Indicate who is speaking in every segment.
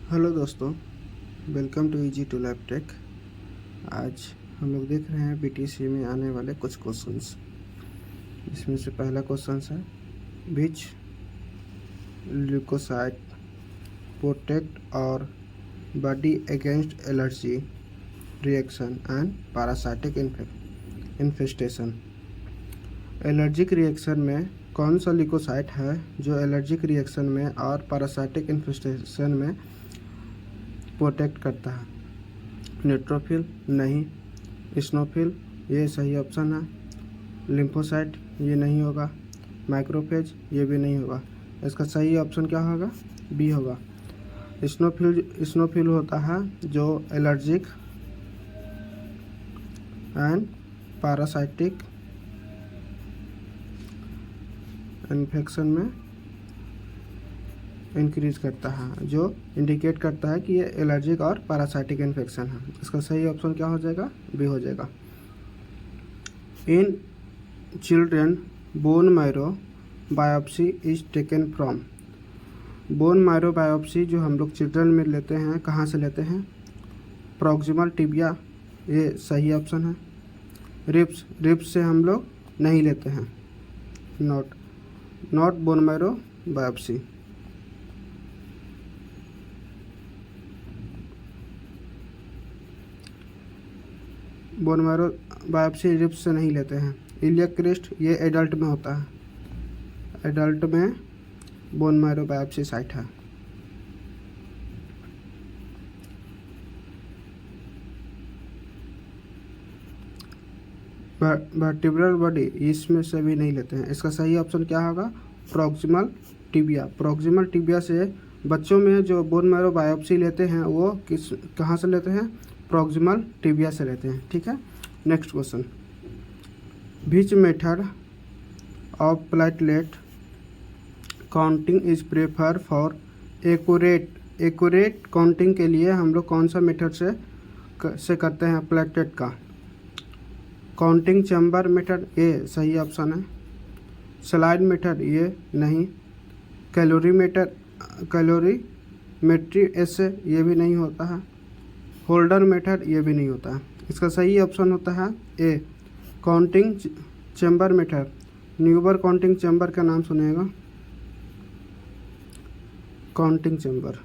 Speaker 1: Hello दोस्तों, welcome to easy to lab tech. आज हम लोग देख रहे हैं बीटीसी में आने वाले कुछ क्वेश्चंस। इसमें से पहला क्वेश्चन है, विच ल्यूकोसाइट प्रोटेक्ट और body against allergy reaction and parasitic infestation. Allergic reaction में कौन सा ल्यूकोसाइट है जो एलर्जिक रिएक्शन में और पैरासाइटिक इन्फेस्टेशन में प्रोटेक्ट करता है? न्यूट्रोफिल नहीं, स्नोफिल ये सही ऑप्शन है। लिम्फोसाइट ये नहीं होगा, माइक्रोफेज ये भी नहीं होगा। इसका सही ऑप्शन क्या होगा? बी होगा। स्नोफिल होता है जो एलर्जिक एंड पैरासाइटिक इन्फेक्शन में इंक्रीज करता है, जो इंडिकेट करता है कि ये एलर्जिक और पैरासाइटिक इन्फेक्शन है। इसका सही ऑप्शन क्या हो जाएगा? बी हो जाएगा। In children bone marrow biopsy is taken from. Bone marrow biopsy जो हम लोग चिल्ड्रन में लेते हैं, कहाँ से लेते हैं? प्रॉक्सिमल टिबिया ये सही ऑप्शन है। रिब्स से हम लोग नहीं लेते हैं। Not bone marrow biopsy. Bone marrow biopsy ribs से नहीं लेते हैं। इलियक क्रिस्ट ये एडल्ट में होता है। एडल्ट में बोन मैरो बायोप्सी साइट है। वर्टिब्रल बॉडी इसमें से भी नहीं लेते हैं। इसका सही ऑप्शन क्या होगा? Proximal tibia. प्रॉक्सिमल टिबिया से बच्चों में जो बोन मैरो बायोप्सी लेते हैं वो कहाँ से लेते हैं? प्रॉक्सिमल टिबिया से लेते हैं। ठीक है, next question, which method of platelet counting is prefer for accurate counting के लिए हम लोग कौन सा मेथड से करते हैं प्लेटलेट का? काउंटिंग चैम्बर मेथड ये सही ऑप्शन है। स्लाइड मेथड ये नहीं। कैलोरीमेट्री ऐसे ये भी नहीं होता है। होल्डर मेथड ये भी नहीं होता है। इसका सही ऑप्शन होता है A, counting chamber method. Neubauer counting chamber का नाम सुनेगा। Counting chamber,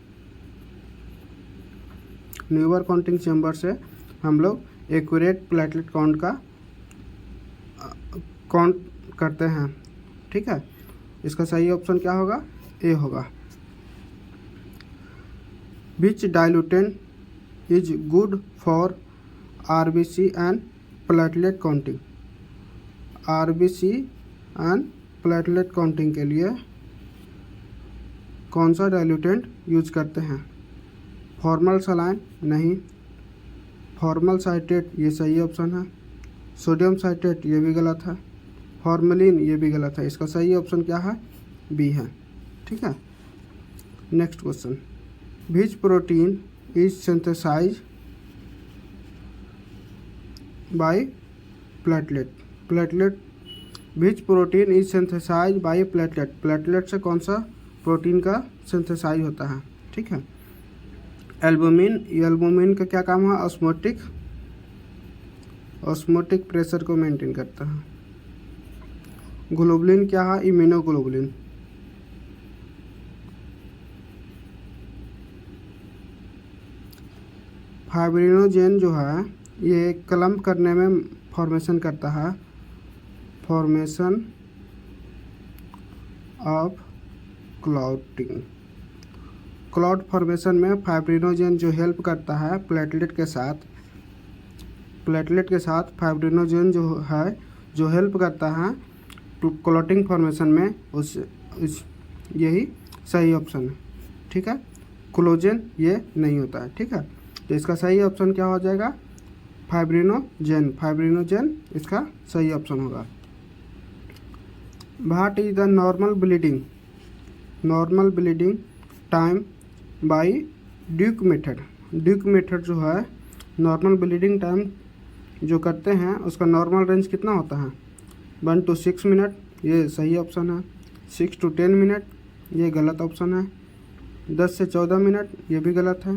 Speaker 1: Neubauer counting chamber से हम लोग एक्यूरेट प्लेटलेट काउंट करते हैं। ठीक है, इसका सही ऑप्शन क्या होगा? ए होगा। Which dilutant is good for RBC and platelet counting. RBC and platelet counting के लिए कौन सा डाइल्यूटेंट यूज करते हैं? फॉर्मल सलाइन नहीं। फॉर्मल साइट्रेट ये सही ऑप्शन है। सोडियम साइट्रेट ये भी गलत है। फॉर्मेलिन ये भी गलत है। इसका सही ऑप्शन क्या है? बी है। ठीक है, next question, which protein is synthesize by platelet. Which protein is synthesize by platelet. Platelet से कौन सा प्रोटीन का सिंथेसाइज होता है? ठीक है, एल्बुमिन। एल्बुमिन का क्या काम है? ऑस्मोटिक प्रेशर को मेंटेन करता है। ग्लोबुलिन क्या है? इम्यूनोग्लोबुलिन। फाइब्रिनोजेन जो है ये क्लम्प करने में फॉर्मेशन करता है। Formation of clotting. Clot formation में फाइब्रिनोजेन जो हेल्प करता है प्लेटलेट के साथ फाइब्रिनोजेन जो है जो हेल्प करता है क्लॉटिंग फॉर्मेशन में, यही सही ऑप्शन है। ठीक है, कोलेजन ये नहीं होता है। ठीक है, तो इसका सही ऑप्शन क्या हो जाएगा? फाइब्रिनोजेन इसका सही ऑप्शन होगा। What is the normal bleeding time by Duke method जो है नॉर्मल ब्लीडिंग टाइम जो करते हैं उसका नॉर्मल रेंज कितना होता है? 1 to 6 मिनट ये सही ऑप्शन है। 6 to 10 मिनट ये गलत ऑप्शन है। 10 से 14 मिनट, ये भी गलत है।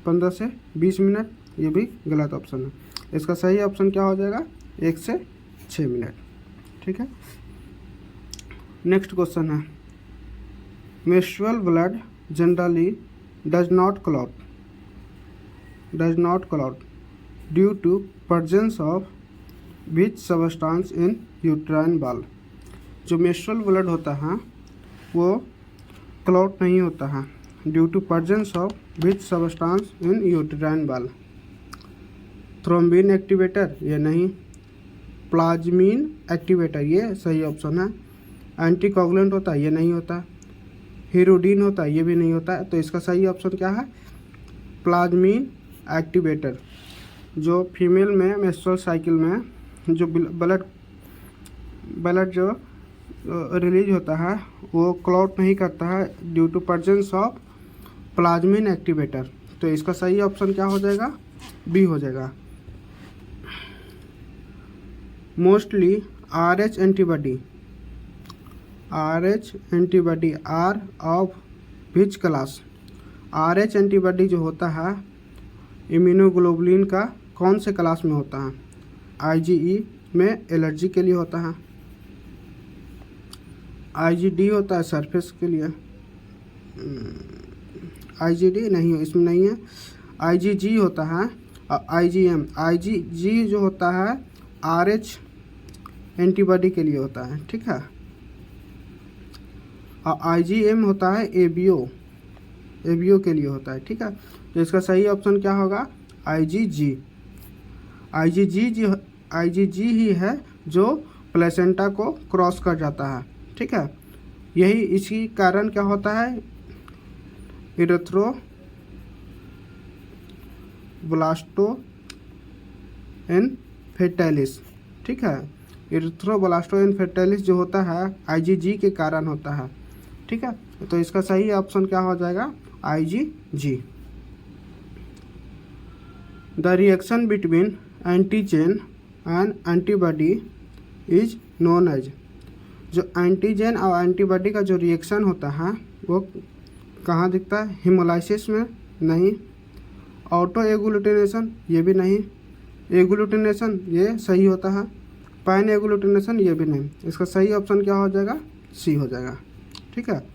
Speaker 1: 15 से 20 मिनट, ये भी गलत ऑप्शन है। इसका सही ऑप्शन क्या हो जाएगा? 1 से 6 मिनट। ठीक है। नेक्स्ट क्वेश्चन है, menstrual blood generally does not clot due to presence of which substance in uterine wall. जो मेंस्ट्रुअल ब्लड होता है वो क्लॉट नहीं होता है due to presence of which substance in uterine wall. Thrombin activator, ये नहीं। प्लाज्मीन एक्टिवेटर, ये सही ऑप्शन है। एंटीकोगुलेंट होता है, ये नहीं होता। हीरोडीन होता है, ये भी नहीं होता है। तो इसका सही ऑप्शन क्या है? प्लाज्मीन एक्टिवेटर। जो फीमेल में मेंस्ट्रुअल साइकिल में जो ब्लड जो रिलीज होता है वो क्लॉट नहीं करता है due to presence of plasmin activator. तो इसका सही ऑप्शन क्या हो जाएगा? बी हो जाएगा। Mostly RH antibody are of which class. RH antibody जो होता है इम्यूनोग्लोबुलिन का कौन से क्लास में होता है? IgE में एलर्जी के लिए होता है। IgD होता है सरफेस के लिए। IgD नहीं, इसमें नहीं है। IgG होता है। IgM, IgG जो होता है RH एंटीबॉडी के लिए होता है। ठीक है। IgM होता है ABO के लिए होता है। ठीक है। तो इसका सही ऑप्शन क्या होगा? IgG ही है जो प्लेसेंटा को क्रॉस कर जाता है। ठीक है। यही इसी कारण क्या होता है? इरेथ्रोब्लास्टोइन्फेर्टिलिस। ठीक है। इरेथ्रोब्लास्टोइन्फेर्टिलिस जो होता है IgG के कारण होता है। ठीक है। तो इसका सही ऑप्शन क्या हो जाएगा? IgG। The reaction between antigen and antibody is known as. जो एंटीजन और एंटीबॉडी का जो रिएक्शन होता है वो कहाँ दिखता है? हेमोलाइसिस में नहीं। ऑटो एग्लूटिनेशन, ये भी नहीं। एग्लूटिनेशन, ये सही होता है। पैन एग्लूटिनेशन, ये भी नहीं। इसका सही ऑप्शन क्या हो जाएगा? सी हो जाएगा। ठीक है।